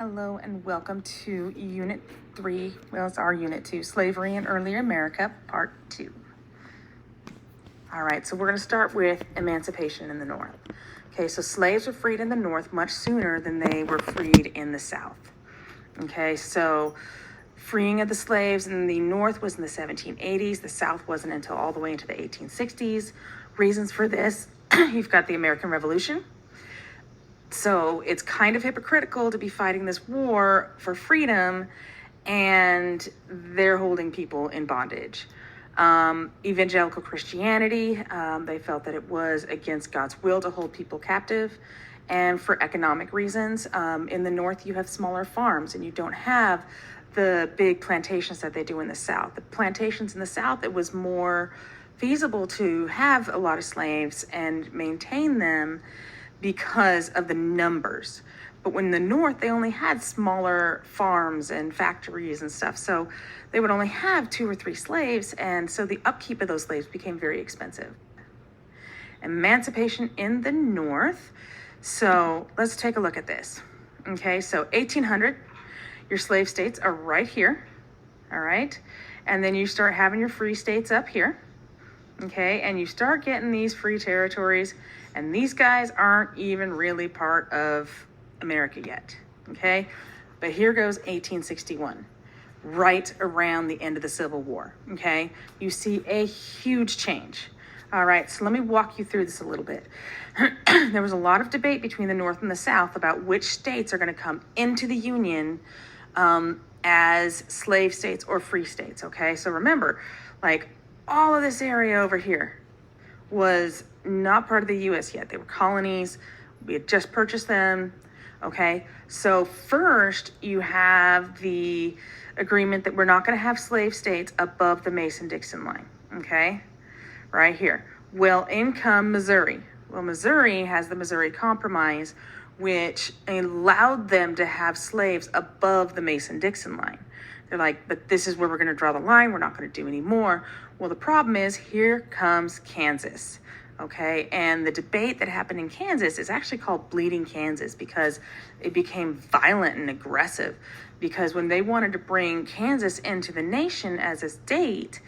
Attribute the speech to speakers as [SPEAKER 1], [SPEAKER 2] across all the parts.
[SPEAKER 1] Hello and welcome to Unit 3, well it's our Unit 2, Slavery in Early America, Part 2. All right, so we're going to start with emancipation in the North. Okay, so slaves were freed in the North much sooner than they were freed in the South. Okay, so freeing of the slaves in the North was in the 1780s. The South wasn't until all the way into the 1860s. Reasons for this, you've got the American Revolution. So it's kind of hypocritical to be fighting this war for freedom and they're holding people in bondage. Evangelical Christianity, they felt that it was against God's will to hold people captive. And for economic reasons, in the North, you have smaller farms and you don't have the big plantations that they do in the South. The plantations in the South, it was more feasible to have a lot of slaves and maintain them because of the numbers. But when in the North, they only had smaller farms and factories and stuff. So they would only have 2 or 3 slaves. And so the upkeep of those slaves became very expensive. Emancipation in the North. So let's take a look at this. Okay, so 1800, your slave states are right here. All right. And then you start having your free states up here. Okay, and you start getting these free territories, and these guys aren't even really part of America yet. Okay, but here goes 1861, right around the end of the Civil War. Okay, you see a huge change. All right, so let me walk you through this a little bit. There was a lot of debate between the North and the South about which states are going to come into the Union as slave states or free states. Okay, so remember, like, all of this area over here was not part of the U.S. yet. They were colonies. We had just purchased them. Okay, so first you have the agreement that we're not going to have slave states above the Mason-Dixon line. Okay, right here. Well, in come Missouri. Well, Missouri has the Missouri Compromise, which allowed them to have slaves above the Mason-Dixon line. They're like, but this is where we're going to draw the line. We're not going to do any more. Well, the problem is here comes Kansas. Okay, and the debate that happened in Kansas is actually called Bleeding Kansas because it became violent and aggressive. Because when they wanted to bring Kansas into the nation as a state,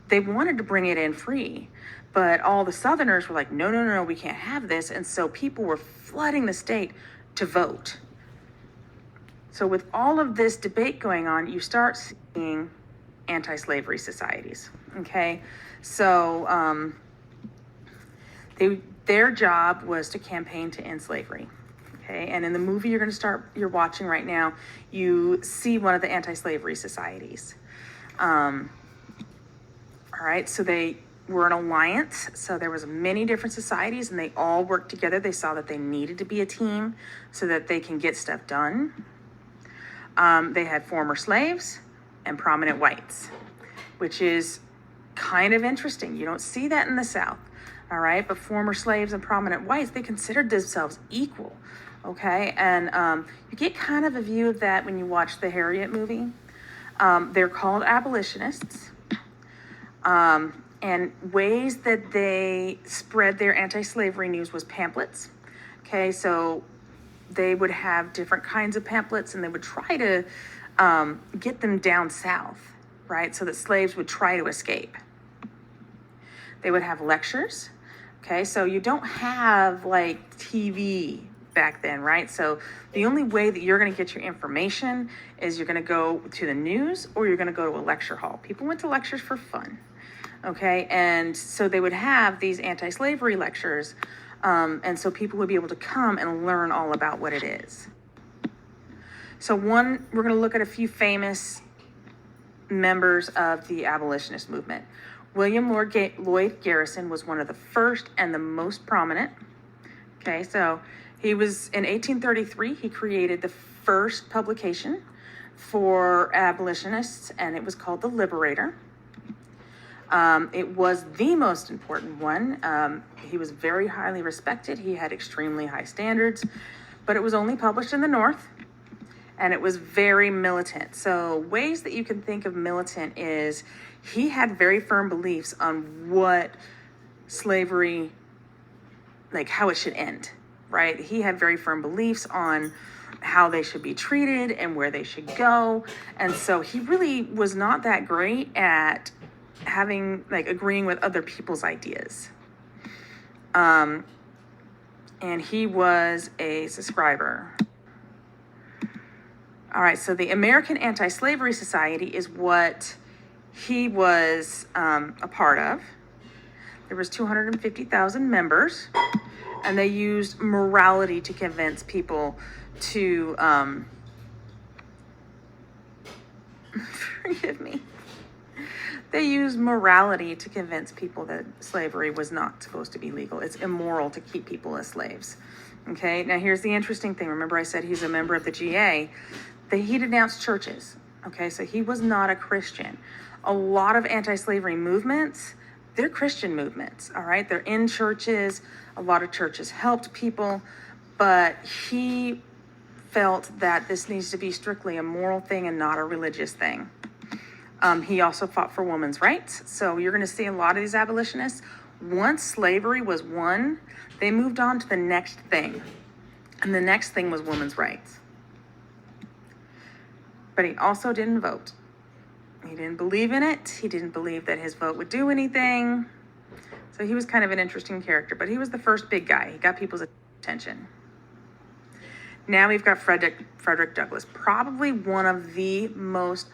[SPEAKER 1] they wanted to bring it in free. But all the Southerners were like, no, no, no, we can't have this. And so people were flooding the state to vote. So with all of this debate going on, you start seeing anti-slavery societies. Okay, so their job was to campaign to end slavery. Okay, and in the movie you're watching right now, you see one of the anti-slavery societies. All right, so they were an alliance. So there was many different societies, and they all worked together. They saw that they needed to be a team so that they can get stuff done. They had former slaves and prominent whites, which is kind of interesting. You don't see that in the South, all right? But former slaves and prominent whites, they considered themselves equal, okay? And you get kind of a view of that when you watch the Harriet movie. They're called abolitionists. And ways that they spread their anti-slavery news was pamphlets, okay? So they would have different kinds of pamphlets, and they would try to get them down south, right? So that slaves would try to escape. They would have lectures, okay? So you don't have like TV back then, right? So the only way that you're going to get your information is you're going to go to the news or you're going to go to a lecture hall. People went to lectures for fun, okay? And so they would have these anti-slavery lectures. And so people would be able to come and learn all about what it is. So we're going to look at a few famous members of the abolitionist movement. William Lloyd Garrison was one of the first and the most prominent. Okay, so he was in 1833, he created the first publication for abolitionists, and it was called The Liberator. It was the most important one. He was very highly respected. He had extremely high standards, but it was only published in the North, and it was very militant. So ways that you can think of militant is he had very firm beliefs on what slavery, like how it should end, right? He had very firm beliefs on how they should be treated and where they should go. And so he really was not that great at having, like, agreeing with other people's ideas. And he was a subscriber. All right, so the American Anti-Slavery Society is what he was a part of. There was 250,000 members, and they used morality to convince people to, forgive me. They used morality to convince people that slavery was not supposed to be legal. It's immoral to keep people as slaves. Okay, now here's the interesting thing. Remember I said he's a member of the GA. He denounced churches. Okay, so he was not a Christian. A lot of anti-slavery movements, they're Christian movements, all right? They're in churches. A lot of churches helped people, but he felt that this needs to be strictly a moral thing and not a religious thing. He also fought for women's rights. So you're going to see a lot of these abolitionists, once slavery was won, they moved on to the next thing. And the next thing was women's rights. But he also didn't vote. He didn't believe in it. He didn't believe that his vote would do anything. So he was kind of an interesting character, but he was the first big guy. He got people's attention. Now we've got Frederick Douglass, probably one of the most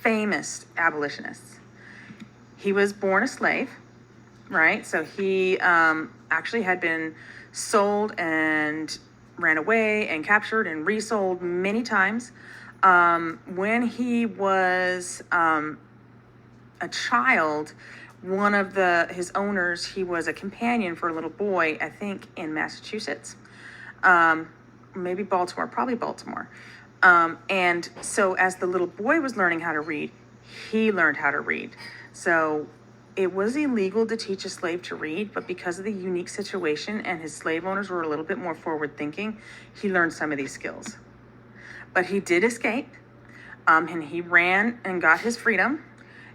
[SPEAKER 1] famous abolitionists. He was born a slave, right? So he actually had been sold and ran away and captured and resold many times. When he was a child, one of his owners, he was a companion for a little boy, I think in Massachusetts, maybe Baltimore, probably Baltimore. And so as the little boy was learning how to read, he learned how to read. So it was illegal to teach a slave to read, but because of the unique situation and his slave owners were a little bit more forward thinking, he learned some of these skills. But he did escape, and he ran and got his freedom.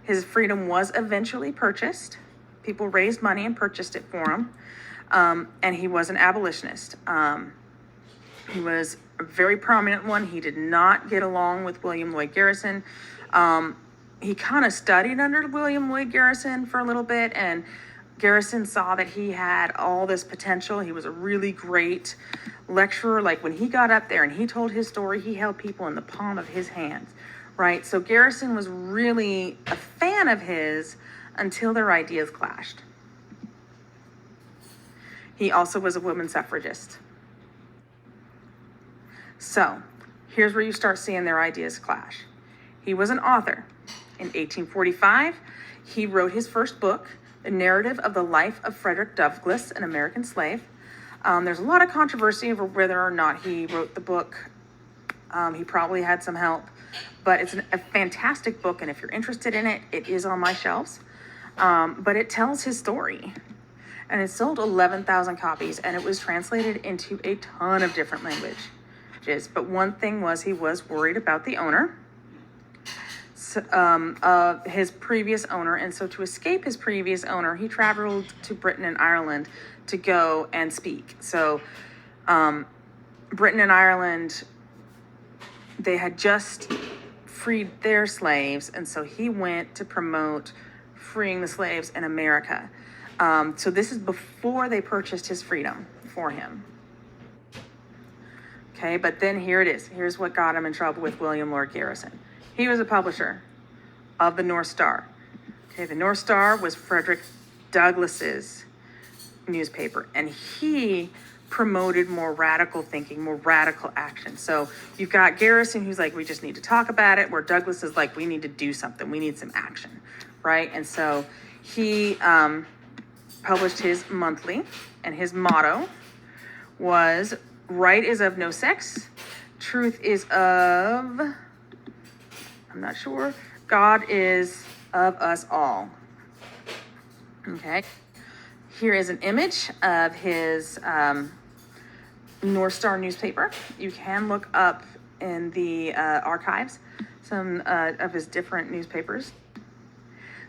[SPEAKER 1] His freedom was eventually purchased. People raised money and purchased it for him. And he was an abolitionist. He was a very prominent one. He did not get along with William Lloyd Garrison. He kind of studied under William Lloyd Garrison for a little bit, and Garrison saw that he had all this potential. He was a really great lecturer. Like when he got up there and he told his story, he held people in the palm of his hands, right? So Garrison was really a fan of his until their ideas clashed. He also was a woman suffragist. So here's where you start seeing their ideas clash. He was an author. In 1845, he wrote his first book, The Narrative of the Life of Frederick Douglass, an American Slave. There's a lot of controversy over whether or not he wrote the book. He probably had some help, but it's a fantastic book, and if you're interested in it, it is on my shelves. But it tells his story, and it sold 11,000 copies, and it was translated into a ton of different languages. But one thing was he was worried about the owner, his previous owner, and so to escape his previous owner, he traveled to Britain and Ireland to go and speak. So Britain and Ireland, they had just freed their slaves, and so he went to promote freeing the slaves in America. So this is before they purchased his freedom for him. Okay, but then here it is. Here's what got him in trouble with William Lloyd Garrison. He was a publisher of the North Star. Okay, the North Star was Frederick Douglass's newspaper, and he promoted more radical thinking, more radical action. So you've got Garrison, who's like, we just need to talk about it, where Douglass is like, we need to do something, we need some action, right? And so he published his monthly, and his motto was, right is of no sex, truth is of, I'm not sure, God is of us all. Okay. Here is an image of his North Star newspaper. You can look up in the archives some of his different newspapers.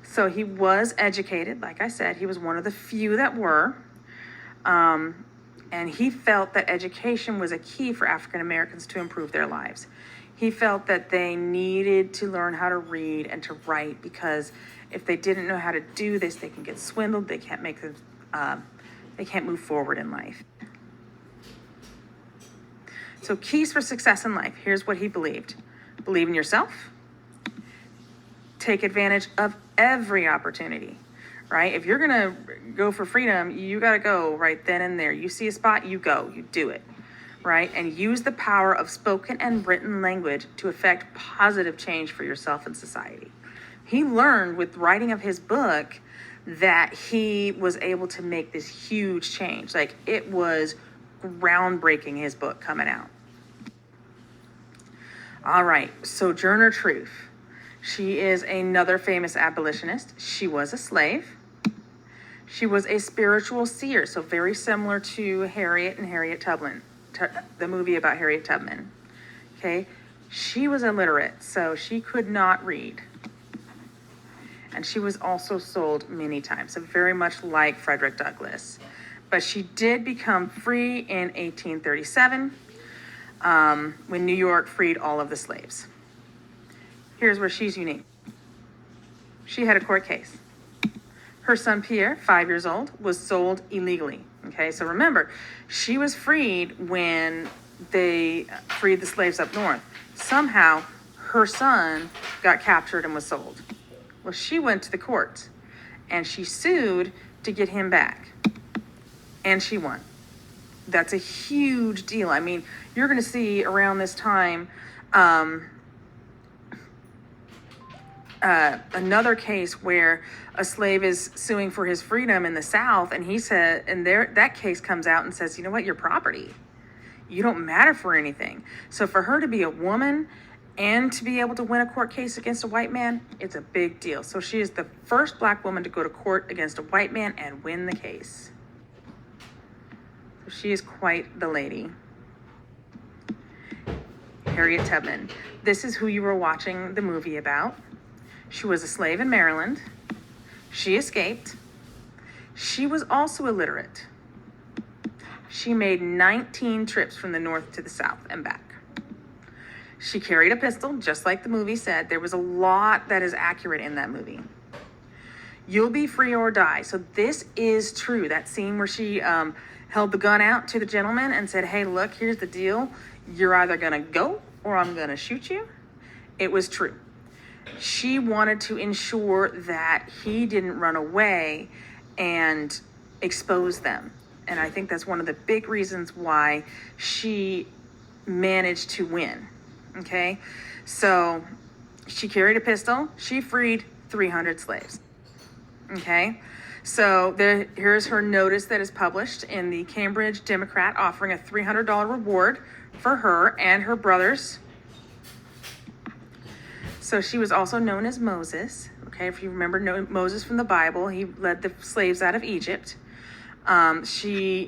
[SPEAKER 1] So he was educated, like I said, he was one of the few that were. And he felt that education was a key for African Americans to improve their lives. He felt that they needed to learn how to read and to write, because if they didn't know how to do this, they can get swindled. They can't they can't move forward in life. So keys for success in life. Here's what he believed. Believe in yourself. Take advantage of every opportunity, right? If you're gonna go for freedom, you gotta go right then and there. You see a spot, you go, you do it, right? And use the power of spoken and written language to affect positive change for yourself and society. He learned with writing of his book that he was able to make this huge change. Like, it was groundbreaking, his book coming out. All right, Sojourner Truth. She is another famous abolitionist. She was a slave. She was a spiritual seer, so very similar to Harriet and Harriet Tubman, the movie about Harriet Tubman. Okay, she was illiterate, so she could not read. And she was also sold many times, so very much like Frederick Douglass. But she did become free in 1837 when New York freed all of the slaves. Here's where she's unique. She had a court case. Her son Pierre, 5 years old, was sold illegally. Okay, so remember, she was freed when they freed the slaves up north. Somehow, her son got captured and was sold. Well, she went to the courts and she sued to get him back. And she won. That's a huge deal. I mean, you're going to see around this time another case where a slave is suing for his freedom in the South, and he said, and that case comes out and says, you know what, you're property. You don't matter for anything. So for her to be a woman and to be able to win a court case against a white man, it's a big deal. So she is the first Black woman to go to court against a white man and win the case. So she is quite the lady. Harriet Tubman. This is who you were watching the movie about. She was a slave in Maryland. She escaped. She was also illiterate. She made 19 trips from the north to the south and back. She carried a pistol, just like the movie said. There was a lot that is accurate in that movie. You'll be free or die. So this is true. That scene where she held the gun out to the gentleman and said, hey, look, here's the deal. You're either going to go or I'm going to shoot you. It was true. She wanted to ensure that he didn't run away and expose them. And I think that's one of the big reasons why she managed to win. Okay, so she carried a pistol. She freed 300 slaves. Okay, so here's her notice that is published in the Cambridge Democrat, offering a $300 reward for her and her brothers. So she was also known as Moses. Okay, if you remember Moses from the Bible, he led the slaves out of Egypt. There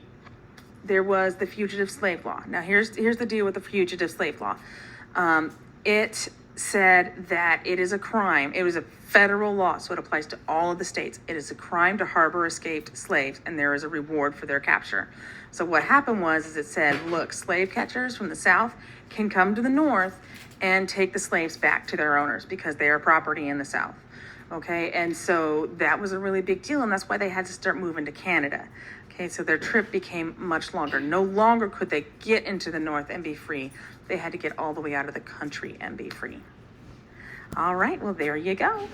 [SPEAKER 1] was the fugitive slave law. Now here's the deal with the fugitive slave law. It said that it is a crime. It was a federal law, so it applies to all of the states. It is a crime to harbor escaped slaves, and there is a reward for their capture. So what happened was it said, look, slave catchers from the South can come to the North and take the slaves back to their owners because they are property in the South. Okay, and so that was a really big deal, and that's why they had to start moving to Canada. Okay, so their trip became much longer. No longer could they get into the North and be free. They had to get all the way out of the country and be free. All right, well, there you go.